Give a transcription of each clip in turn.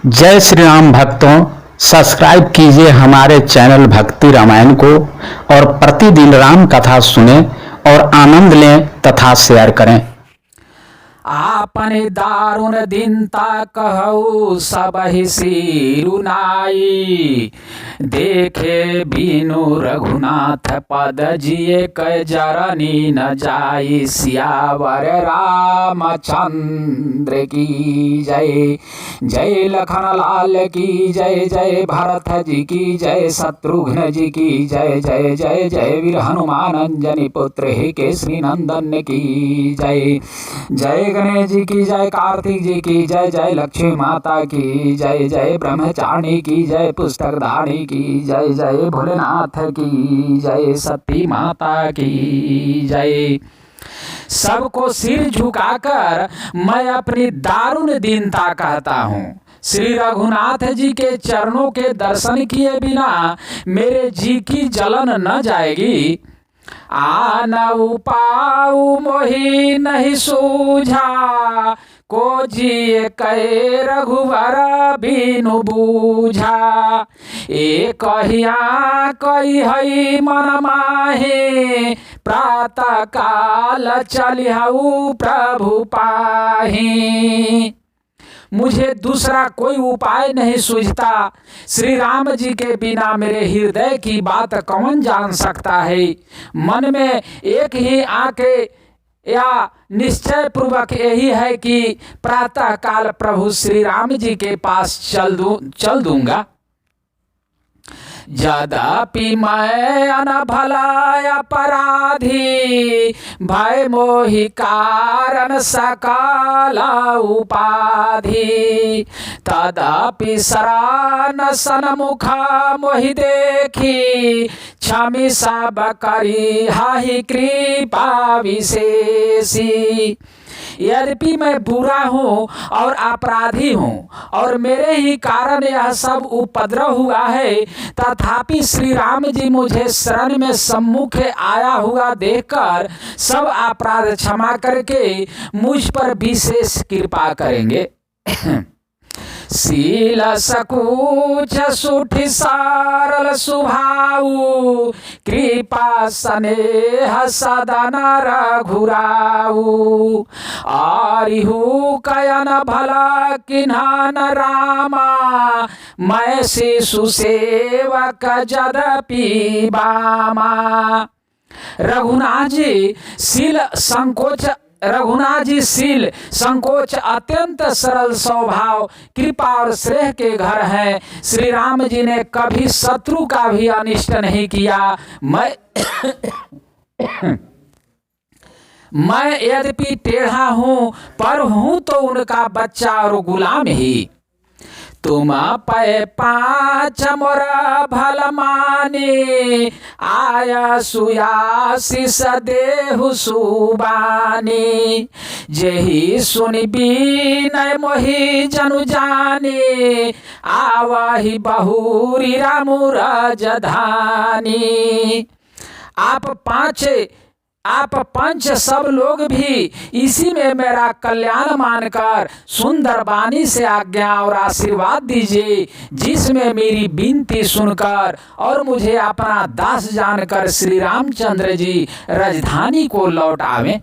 जय श्री राम भक्तों, सब्सक्राइब कीजिए हमारे चैनल भक्ति रामायण को और प्रतिदिन राम कथा सुने और आनंद लें तथा शेयर करें। आपने दारुण दीनता कहू सबहि सिरुनाई, देखे बिनु रघुनाथ पद जिए कै जरनी न जाई। सियावर रामचंद्र की जय, जय लखन लाल की जय, जय भरत जी की जय, शत्रुघ्न जी की जय, जय जय जय वीर हनुमान अंजनी पुत्र हे केसरी नंदन की जय, जय गणेश जी की जय, कार्तिक जी की जय, जय लक्ष्मी माता की जय, जय ब्रह्मचारिणी की जय, पुस्तक धारिणी की जय, जय भोलेनाथ की जय, सती माता की जय। सबको सिर झुकाकर मैं अपनी दारुण दीनता कहता हूँ। श्री रघुनाथ जी के चरणों के दर्शन किए बिना मेरे जी की जलन न जाएगी। आन उपाऊ मोहि नहीं सूझा, को जिए कै रघुवर बिनु बूझा। एक कहिया कही हई मन माहे, प्रातः काल चलिहऊ प्रभु पाही। मुझे दूसरा कोई उपाय नहीं सूझता। श्री राम जी के बिना मेरे हृदय की बात कौन जान सकता है। मन में एक ही आके या निश्चय पूर्वक यही है कि प्रातः काल प्रभु श्री राम जी के पास चल दूंगा। यद्यपि मैं अनभला अपराधी, भय मोहि कारण सकल उपाधि। तदपि शरण सन्मुखा मोहि देखी, क्षमि सब करी हाहि कृपा विशेषी। यद्यपि मैं बुरा हूँ और अपराधी हूँ और मेरे ही कारण यह सब उपद्रव हुआ है, तथापि श्री राम जी मुझे शरण में सम्मुख आया हुआ देखकर सब अपराध क्षमा करके मुझ पर विशेष कृपा करेंगे। शील सकुच सुठि सरल सुभाऊ, कृपा स्नेह सदन रघुराऊ। आरिहु कयन भला किन्हन रामा, मैं शिशु सेवक जदपि बामा। रघुनाथ जी शील संकोच अत्यंत सरल स्वभाव, कृपा और स्नेह के घर हैं। श्री राम जी ने कभी शत्रु का भी अनिष्ट नहीं किया। मैं यद्यपि टेढ़ा हूँ पर हूँ तो उनका बच्चा और गुलाम ही। तुम पै पाँच मोर भल माने, आय सुयासिस देहु सुबानी। जेहि सुनि बिनय मोहि जनु जाने, आवहि बहुरी रामु राजधानी। आप पंच सब लोग भी इसी में मेरा कल्याण मानकर सुंदर वाणी से आज्ञा और आशीर्वाद दीजिए, जिसमें मेरी विनती सुनकर और मुझे अपना दास जानकर श्री रामचंद्र जी राजधानी को लौट आवे।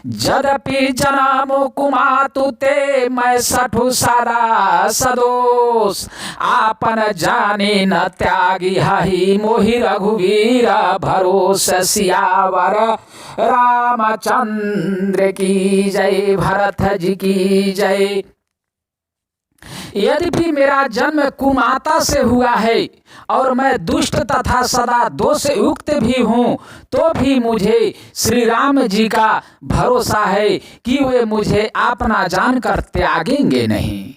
यद्यपि जन्म कुमातु ते मैं सठु सदा सदोष, आपन जाने न त्यागी हहि मोहि रघुवीर भरोस। सियावर रामचंद्र की जय, भरत जी की जय। यद्यपि मेरा जन्म कुमाता से हुआ है और मैं दुष्ट तथा सदा दोष युक्त भी हूँ, तो भी मुझे श्री राम जी का भरोसा है कि वे मुझे अपना जानकर त्यागेंगे नहीं।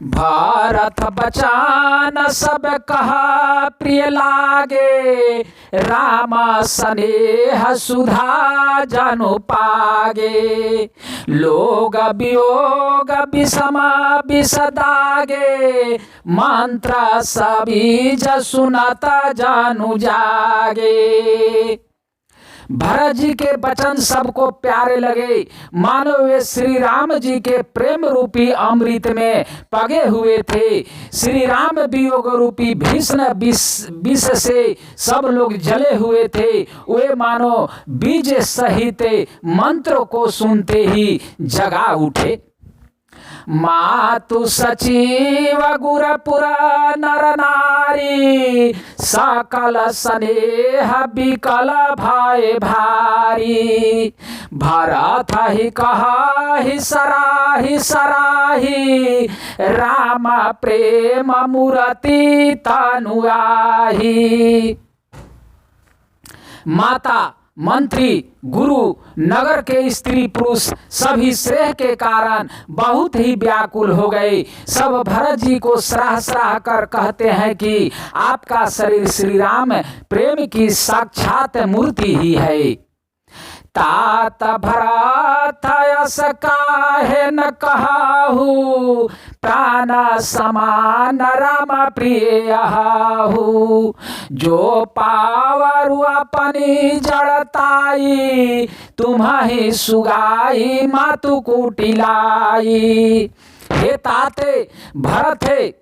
भारत बचान सब कहा प्रिय लागे, राम स्नेह सुधा जनु पागे। लोग वियोग विषम विषदागे, मंत्र सबीज सुनत जनु जागे। भरत जी के वचन सबको प्यारे लगे, मानो वे श्री राम जी के प्रेम रूपी अमृत में पगे हुए थे। श्री राम वियोग रूपी भीषण विष से सब लोग जले हुए थे। वे मानो बीज सहित मंत्र को सुनते ही जगा उठे। मातु सचिव गुरपुर नर नारी, सकल स्नेह विकल भय भारी। भरत ही कहा ही सराही सराही, राम प्रेम मूर्ति तनु आही। माता, मंत्री, गुरु, नगर के स्त्री पुरुष सभी स्नेह के कारण बहुत ही व्याकुल हो गए। सब भरत जी को सराह सराह कर कहते हैं कि आपका शरीर श्री राम प्रेम की साक्षात मूर्ति ही है। तात भरत यस काहे न कहाहु, प्राण समान राम प्रिय हाहु। जो पावरु अपनी जड़ताई, तुम्हारी सुगाई मातु कुटिलाई। हे ताते भरत है,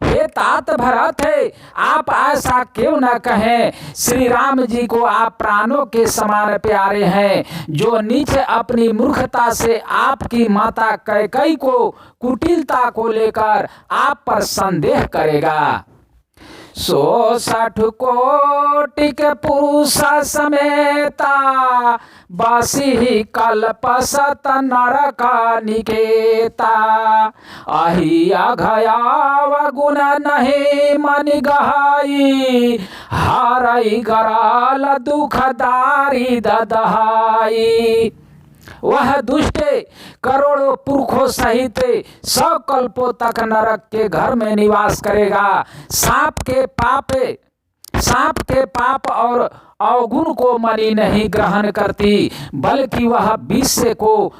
हे तात भरत है, आप ऐसा क्यों न कहें। श्री राम जी को आप प्राणों के समान प्यारे हैं। जो नीचे अपनी मूर्खता से आपकी माता कैकेयी को कुटिलता को लेकर आप पर संदेह करेगा। 66 कोटि के पुरुष समेता, बसी कल्पसत नरक निकेता। अहि अघयाव गुण नहीं मन गहाई, हरई गराल दुखदारी ददहाई। वह दुष्ट करोड़ों पुरखों सहित 100 कल्पों तक नरक के घर में निवास करेगा। सांप के पाप और अवगुण को मणि नहीं ग्रहण करती, बल्कि वह विष को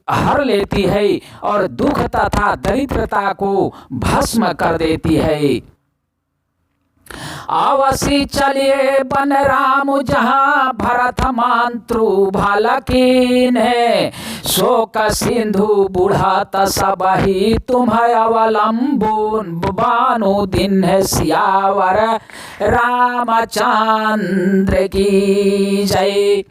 हर लेती है और दुख तथा दरिद्रता को भस्म कर देती है। अवसी चलिए बन राम जहाँ, भरत मांत्रु भलकीन है। शोक सिंधु बुढ़त सबही, तुम्हें अवलंबुन बानु दिन है। सियावर रामचंद्र की जय।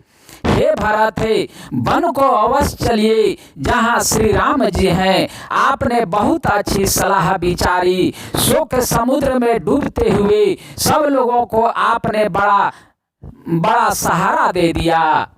हे भरत है, वन को अवश्य चलिए जहाँ श्री राम जी हैं। आपने बहुत अच्छी सलाह विचारी। शोक समुद्र में डूबते हुए सब लोगों को आपने बड़ा सहारा दे दिया।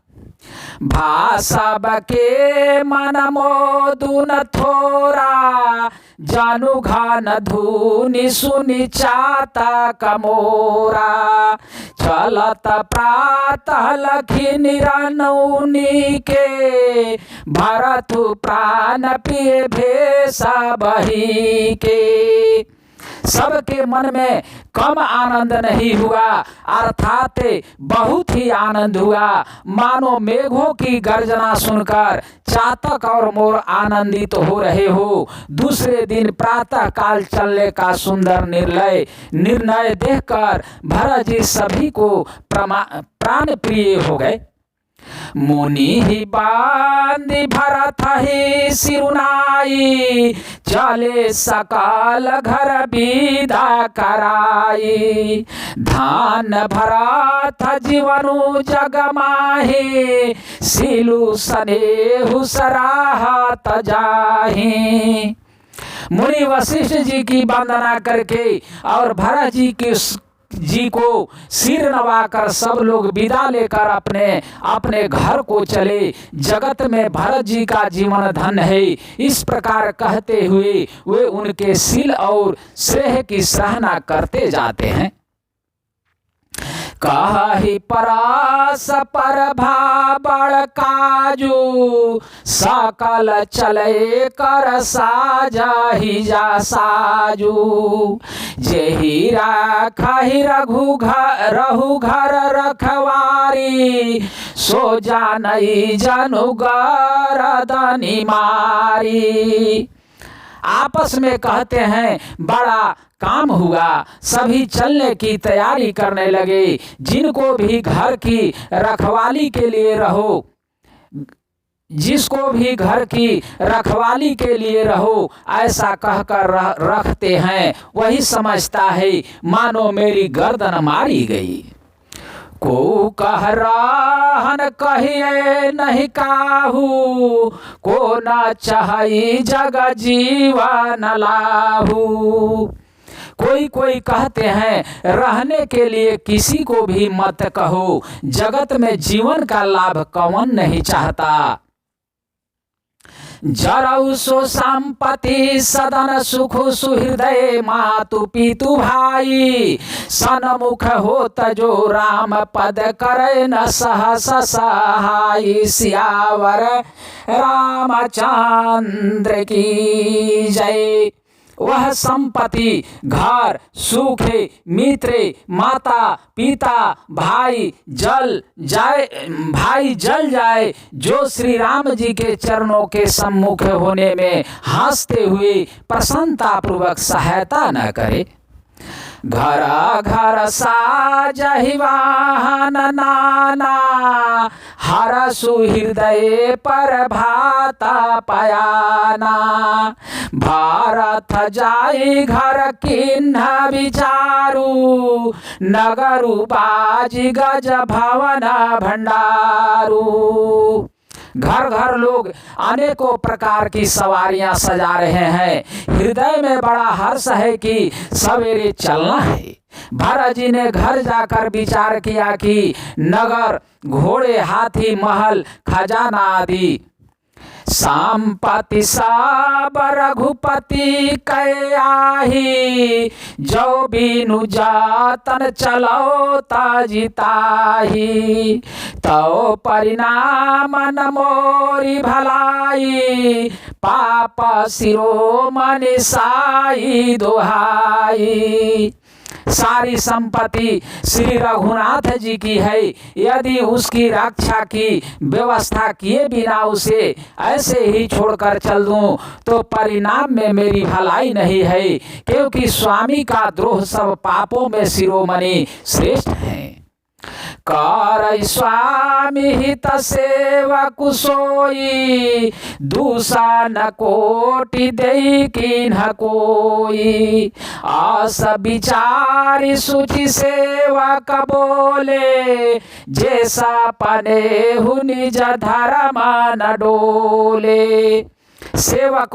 भाषा के मन मोदुन थोरा, जानु घान धुनि सुनि चाता कमोरा। चलत प्रातः लखी निरनौनी के, भरतु प्राण प्रिय भेषा बही के। सबके मन में कम आनंद नहीं हुआ, अर्थात बहुत ही आनंद हुआ। मानो मेघों की गर्जना सुनकर चातक और मोर आनंदित हो रहे हो। दूसरे दिन प्रातः काल चलने का सुंदर निर्णय देखकर भरत जी सभी को प्राण प्रिय हो गए। मुनि ही बांधि भरत ही सिरुनाई, चले सकाल घर विदा कराई। धान भरत जीवनु जग माही, सिलु सनेहु सराहत जाही। मुनि वशिष्ठ जी की वंदना करके और भरत जी को सिर नवाकर सब लोग विदा लेकर अपने घर को चले। जगत में भरत जी का जीवन धन्य है, इस प्रकार कहते हुए वे उनके शील और श्रेय की सराहना करते जाते हैं। कहि परास पर भाबड़ काजू, सकल चले कर साजहि जा साजू। जेहि राखहि रहु घर रखवारी, सो जानई जनु गरदनि मारी। आपस में कहते हैं बड़ा काम हुआ। सभी चलने की तैयारी करने लगे। जिनको भी घर की रखवाली के लिए रहो, जिसको भी घर की रखवाली के लिए रहो, ऐसा कहकर रखते हैं, वही समझता है मानो मेरी गर्दन मारी गई। को कह रहन कहिए नहीं काहू, को न चाही जग जीवन लाहू। कोई कहते हैं रहने के लिए किसी को भी मत कहो, जगत में जीवन का लाभ कौन नहीं चाहता। जरऊ सो संपत्ति सदन सुख सुहृदय, मातु पितु भाई सन्मुख होत जो राम पद करे न सहस सहाय। सियावर रामचंद्र की जय। वह संपत्ति, घर, सुख, मित्र, माता पिता, भाई जल जाए जो श्री राम जी के चरणों के सम्मुख होने में हंसते हुए प्रसन्नता पूर्वक सहायता न करे। घर घर साजहि वाहन नाना, हर सुहृदय पर भाता पयाना। भारत जाई घर किन्ह विचारू, नगरु बाजी गज भवन भंडारू। घर घर लोग अनेकों प्रकार की सवारियां सजा रहे हैं। हृदय में बड़ा हर्ष है कि सवेरे चलना है। भरत जी ने घर जाकर विचार किया कि नगर, घोड़े, हाथी, महल, खजाना आदि संपत्ति सब रघुपति कै आही, जो बीनु जातन चलो ताजिताही। तो परिणाम न मोरी भलाई, पाप शिरोमणि साई दुहाई। सारी संपत्ति श्री रघुनाथ जी की है। यदि उसकी रक्षा की व्यवस्था किए बिना उसे ऐसे ही छोड़कर चल दूं तो परिणाम में मेरी भलाई नहीं है, क्योंकि स्वामी का द्रोह सब पापों में शिरोमणि श्रेष्ठ है। कर स्वामी हित सेवक सोई, दूषण कोटि दे किन्ह कोई। आस विचारी सुचि सेवक बोले, जैसा पने हु निज धर्म न डोले। सेवक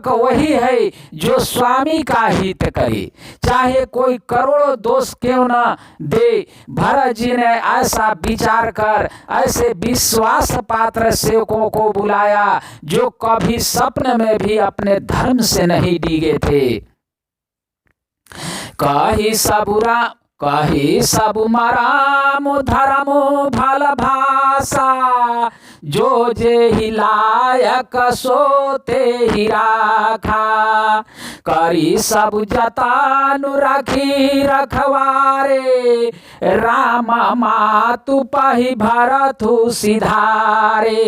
वही है जो स्वामी का हित करे, चाहे कोई करोड़ों दोष क्यों न दे। भरत जी ने ऐसा विचार कर ऐसे विश्वास पात्र सेवकों को बुलाया जो कभी स्वप्न में भी अपने धर्म से नहीं डिगे थे। कही सब मराम धर्म भल भाषा, जो जे ही लायक सोते ही राखा। करी सब जतानु रखी रखवारे, राम मातु पही भरतु सिधारे।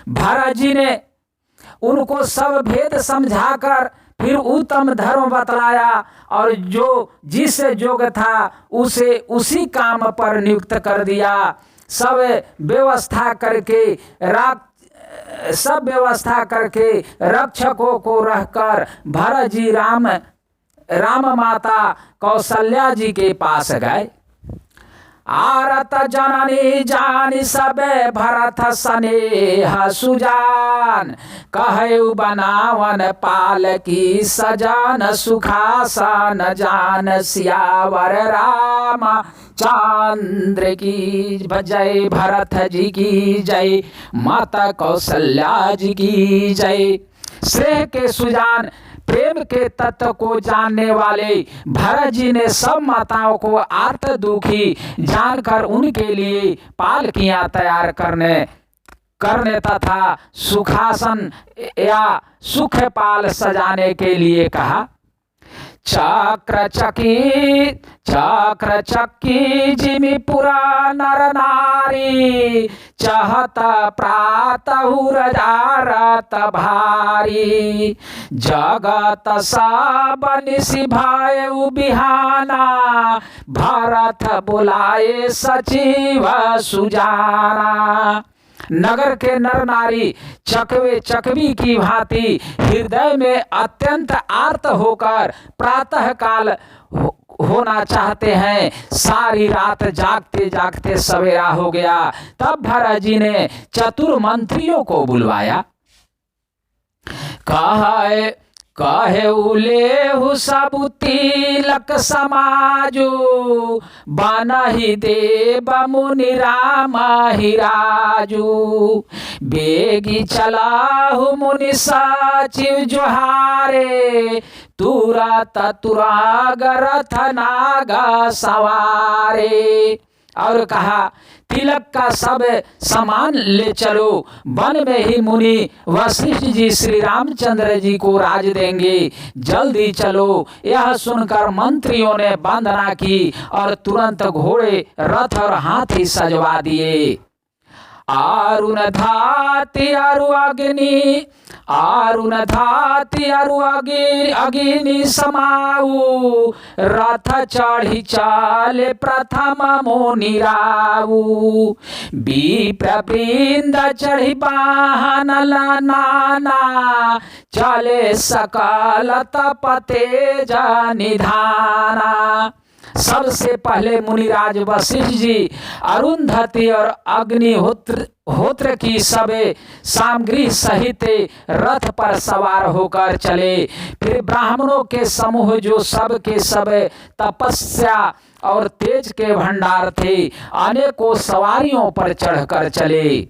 भरत जी ने उनको सब भेद समझाकर फिर उत्तम धर्म बतलाया और जो जिस योग्य था उसे उसी काम पर नियुक्त कर दिया। सब व्यवस्था करके रक्षकों को रहकर भरत जी राम माता कौशल्या जी के पास गए। आरत जननी जानी सबे भरत स्नेह सुजान, कहु बनावन पाल की सजान। सुखासन जान सियावर राम चंद्र की जय। भरत जी की जय, माता कौशल्या जी की जय। स्नेह के सुजान, प्रेम के तत्व को जानने वाले भरत जी ने सब माताओं को आर्त दुखी जानकर उनके लिए पालकियां तैयार करने तथा सुखासन या सुख पाल सजाने के लिए कहा। चक्र चक्की जिमि पुरा नर नारी, चहत प्रातः रजारत भारी। जगत सब निसि भयउ बिहाना, भरत बुलाए सचिव सुजाना। नगर के नर नारी चकवे चकवी की भांति हृदय में अत्यंत आर्त होकर प्रातः काल होना चाहते हैं। सारी रात जागते जागते सवेरा हो गया। तब भरत जी ने चतुर मंत्रियों को बुलवाया। कहे उलेहु सब तिलक समाजु, बनहि देव मुनि राम हिराजु। बेगी चलाहु मुनि सचिव जोहारे, तुरत तुराग रथ नाग सवारे। और कहा तिलक का सब सामान ले चलो, वन में ही मुनि वशिष्ठ जी श्री रामचंद्र जी को राज देंगे, जल्दी चलो। यह सुनकर मंत्रियों ने वंदना की और तुरंत घोड़े रथ और हाथी सजवा दिए। आरुण धाति अरु अग्नि समाऊ, रथ चढ़ी चाले प्रथम मुनि राऊ। विप्र वृंद चढ़ी वाहन नाना, चले सकल तप तेज निधाना। सबसे पहले मुनिराज वशिष्ठ जी अरुंधति और अग्निहोत्र की सब सामग्री सहित रथ पर सवार होकर चले। फिर ब्राह्मणों के समूह जो सब के सब तपस्या और तेज के भंडार थे, अनेकों सवारियों पर चढ़कर चले।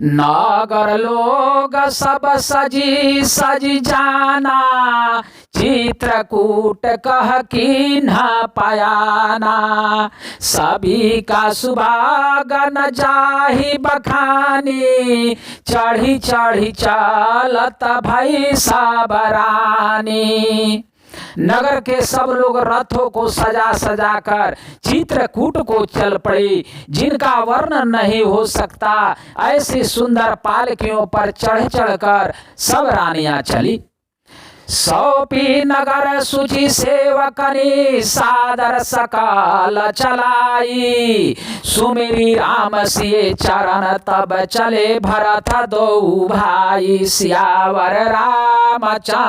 नगर लोग सब सजी सजी जाना, चित्रकूट कह कीन्ह पयाना। सभी का सुभागन जाहि बखानी, चढ़ी चढ़ी चलत भई सब रानी। नगर के सब लोग रथों को सजा सजा कर चित्रकूट को चल पड़े, जिनका वर्णन नहीं हो सकता। ऐसी सुंदर पालकियों पर चढ़ चढ़कर सब रानियां चली। सौंपी नगर सुचि सेवकनी, सादर सकल चलाई। सुमिरी राम सिए चरण तब चले, भरत दो भाई। सियावर रामचंद्र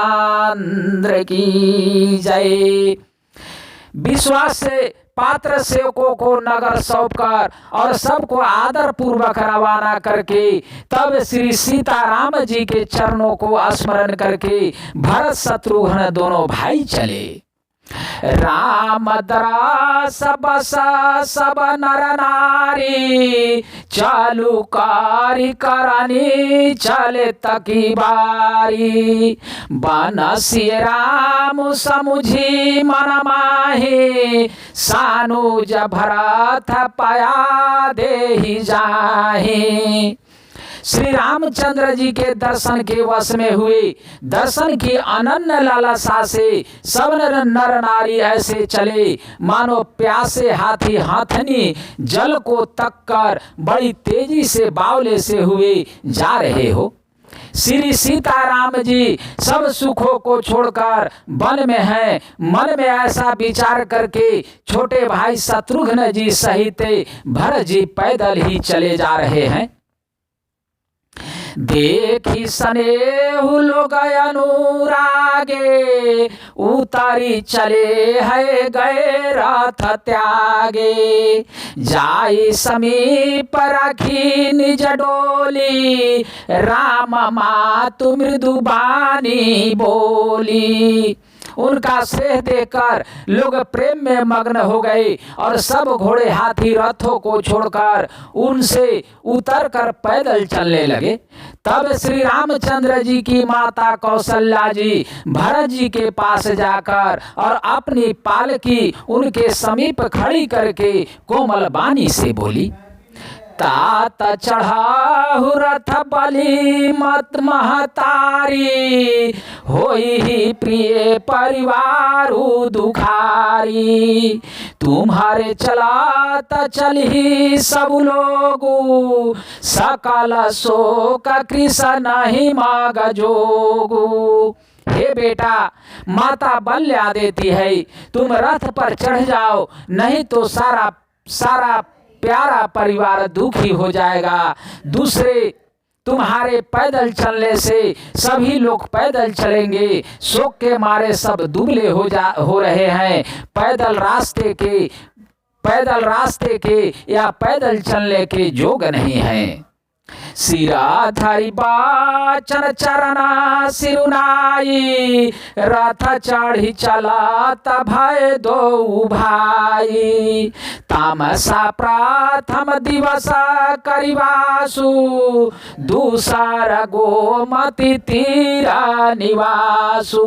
की जय। विश्वास से पात्र सेवकों को नगर सौंपकर और सबको आदर पूर्वक रवाना करके तब श्री सीताराम जी के चरणों को स्मरण करके भरत शत्रुघ्न दोनों भाई चले। राम दरास बस सब नर नारी, चालू कारी करनी चले तकी बारी। बनसी राम समुझी मन माही, सानुज भरत पया देहि जाहि। श्री रामचंद्र जी के दर्शन के वश में हुए। दर्शन की अनन्य लालसा से सब नर नारी ऐसे चले मानो प्यासे हाथी हाथनी जल को तक कर बड़ी तेजी से बावले से हुए जा रहे हो। श्री सीताराम जी सब सुखों को छोड़कर वन में हैं। मन में ऐसा विचार करके छोटे भाई शत्रुघ्न जी सहित भरत जी पैदल ही चले जा रहे हैं। देखी स्नेहु लोग अनुरागे, उतारी चले है गए रथ त्यागे। जाई समीप रखी निज डोली, राम मातु मृदु बानी बोली। उनका स्नेह देकर लोग प्रेम में मग्न हो गए और सब घोड़े हाथी रथों को छोड़कर उनसे उतरकर पैदल चलने लगे। तब श्री रामचंद्र जी की माता कौशल्या जी भरत जी के पास जाकर और अपनी पालकी उनके समीप खड़ी करके कोमल बानी से बोली, तात चढ़ाहु रथ बलि मत महतारी, होई ही प्रिय परिवारू दुखारी। तुम्हारे चलात चली सब लोगू, सकल शोक कृष्ण ही माग जोगू। हे बेटा, माता बल्या देती है, तुम रथ पर चढ़ जाओ, नहीं तो सारा प्यारा परिवार दुखी हो जाएगा। दूसरे तुम्हारे पैदल चलने से सभी लोग पैदल चलेंगे, शोक के मारे सब दुबले हो रहे हैं। पैदल रास्ते के या पैदल चलने के जोग नहीं है। सिरा धरि बाचन चरना सिरुनाई, रथ चढ़ी चला भय दो भाई। तामसा प्रथम दिवस करिवासु, दूसर गोमति तीरा निवासु।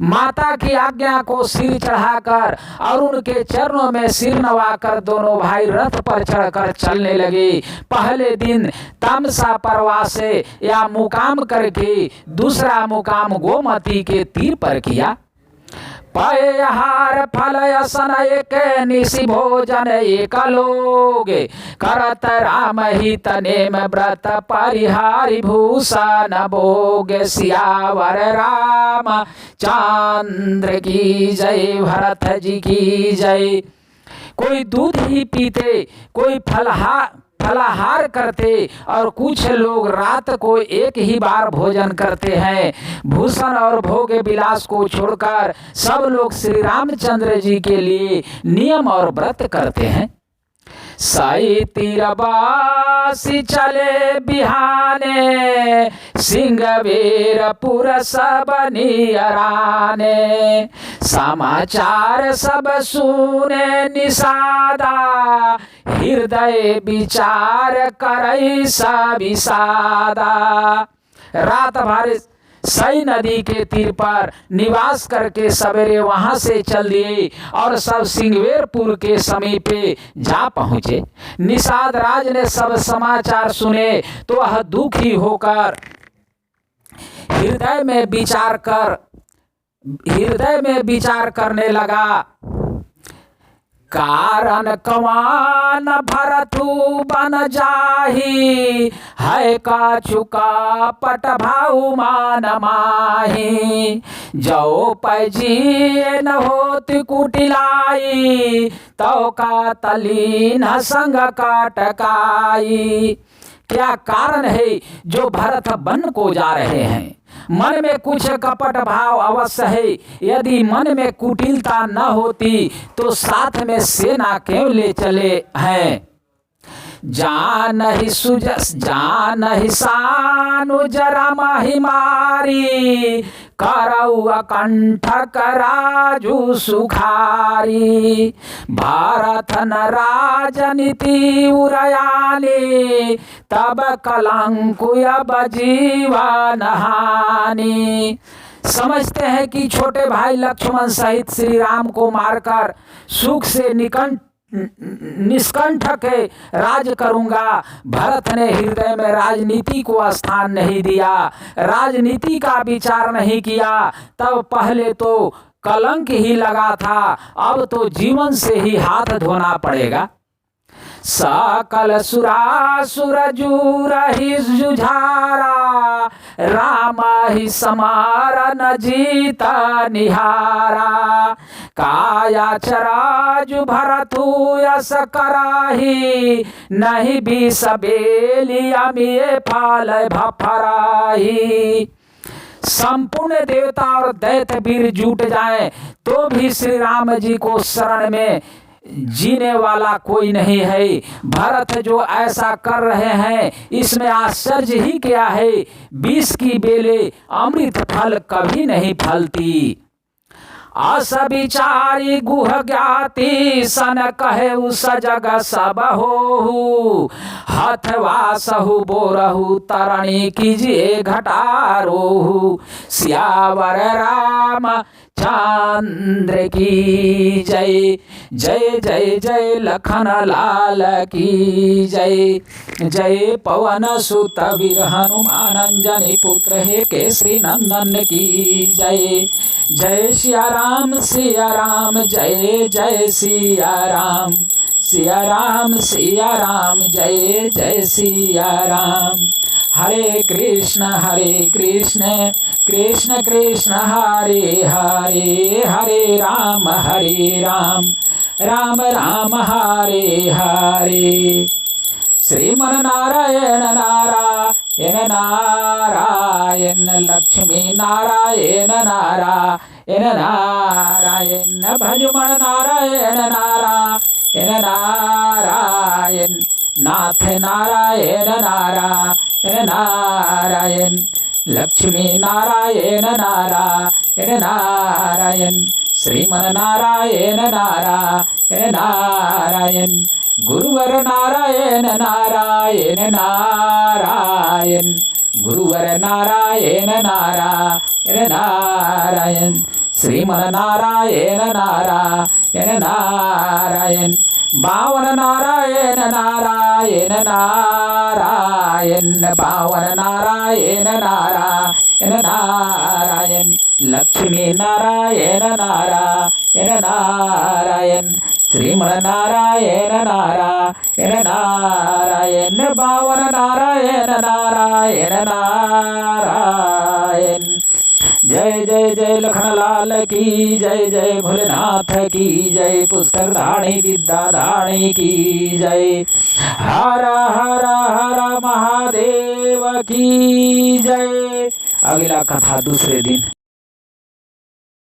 माता की आज्ञा को सिर चढ़ाकर और उनके चरणों में सिर नवाकर दोनों भाई रथ पर चढ़कर चलने लगे। पहले दिन तामसा परवासे या मुकाम करके दूसरा मुकाम गोमती के तीर पर किया। पयहार फल असन एक निशि भोजन एक लोग, करत राम ही तनेम व्रत परिहारी भूषण भोग। सियावर राम चंद्र की जय, भरत जी की जय। कोई दूध ही पीते, कोई फलाहार करते और कुछ लोग रात को एक ही बार भोजन करते हैं। भूषण और भोग विलास को छोड़कर सब लोग श्री रामचंद्र जी के लिए नियम और व्रत करते हैं। साई तीरबासी चले बिहाने, सिंहवीरपुर सब नियराने। समाचार सब सुने निषादा, हृदय विचार करई सविषादा। रात भर सई नदी के तीर पर निवास करके सवेरे वहां से चल दिए और सब सिंहवीरपुर के समीप जा पहुंचे। निषाद राज ने सब समाचार सुने तो वह दुखी होकर हृदय में विचार करने लगा। कारण कवान भरतु बन जाही, है का चुका पट भाऊ मान माही। जो पैजी न होती कुटिलाई, तो का तलीन संग काटकाई। क्या कारण है जो भरत वन को जा रहे हैं? मन में कुछ कपट भाव अवश्य है। यदि मन में कुटिलता न होती तो साथ में सेना क्यों ले चले हैं? जान ही सानु जरा माही मारी, करऊ अकंठ कराजू सुखारी। भारत न राजनीति उरयानी, तब कलंकु अब जीवन हानि। समझते हैं कि छोटे भाई लक्ष्मण सहित श्री राम को मारकर सुख से निष्कंठ के राज करूंगा। भरत ने हृदय में राजनीति को स्थान नहीं दिया, राजनीति का विचार नहीं किया। तब पहले तो कलंक ही लगा था, अब तो जीवन से ही हाथ धोना पड़ेगा। सकल सुरासुर जूर ही जुझारा, राम ही समार न जीता निहारा। काया चराजु भरतु यस कराही, नहीं भी सबेली अमिये फाल भफराही। संपूर्ण देवता और दैत्य वीर जुट जाएं तो भी श्री राम जी को शरण में जीने वाला कोई नहीं है। भरत जो ऐसा कर रहे हैं इसमें आश्चर्य ही क्या है? विष की बेले अमृत फल कभी नहीं फलती। असविचारी गुह ज्ञाति सन कहे उस जग सब होहु, हथवा सहु बोरहु तरणी कीजिए घटारोहु। सियावर राम चंद्र की जय। जय जय जय लखन लाल की जय। जय पवन सुत वीर हनुमान अंजनी पुत्र हे केसरी नंदन की जय। जय सिया राम जय जय सिया राम। सिया राम जय जय सिया राम। हरे कृष्ण कृष्ण कृष्ण हरे हरे, हरे राम राम राम हरे हरे। श्रीमन नारायण नारायण नारायण, लक्ष्मी नारायण नारायण नारायण, भजमन नारायण नारायण नारायण, नाथ नारायण नारायण नारायण, लक्ष्मी नारायण नारायण नारायण, श्रीमन नारायण नारायण नारायण, गुरुवर नारायण नारायण नारायण, गुरुवर नारायण नारायण नारायण, श्रीमन नारायण नारायण नारायण, बावन नारायण नारायण नारायण, बावन नारायण नारायण नारायण, लक्ष्मी नारायण नारायण नारायण, श्रीमन नारायण नारायण नारायण, बावन नारायण नारायण नारायण। जय जय जय लखनलाल की जय। जय भोलेनाथ की जय। पुस्तक धाणी विद्या धाणी की जय। हर हर हर महादेव की जय। अगला कथा दूसरे दिन।